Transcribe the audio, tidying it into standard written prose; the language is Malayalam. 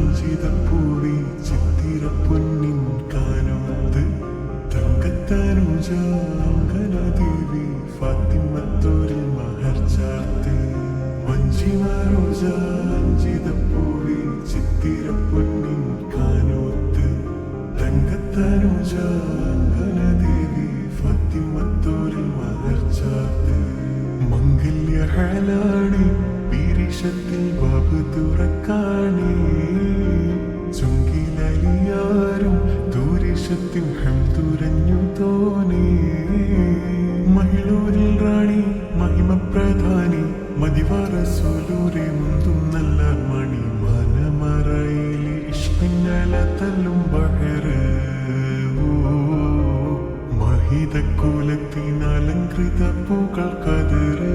മഞ്ചിമറുചിതപ്പൂവി ചിത്തിര പൊന്നിൻ കാനോത്ത് തങ്കത്തനുജ അങ്കനദേവി ഫാത്തിമത്തോരിൽ മഹർ ചാർത്ത് മഞ്ചിമറുചിതപ്പൂവി ചിത്തിര പൊന്നിൻ കാനോത്ത് തങ്കത്തനുജ അങ്കനദേവി ഫാത്തിമത്തോരിൽ മഹർ ചാർത്ത് മംഗല്യഹാലാണി പീരിഷത്തിൽ ബാബ് തുറക്കാണേ ചുങ്കിലലിയാരും ദൂരിഷത്തിൽ ഹംതുരഞ്ഞു തോനേ മഹിളൂരിൽ റാണി മഹിമ പ്രധാനി മദിവാര സോലൂരെ മുന്തും നല്ല മണി മനമറയിലെ ഇഷ്കിന്നല തല്ലും ബഹറ് മഹിതക്കുലത്തിനലങ്കൃത പൂക്കൾ കതിര്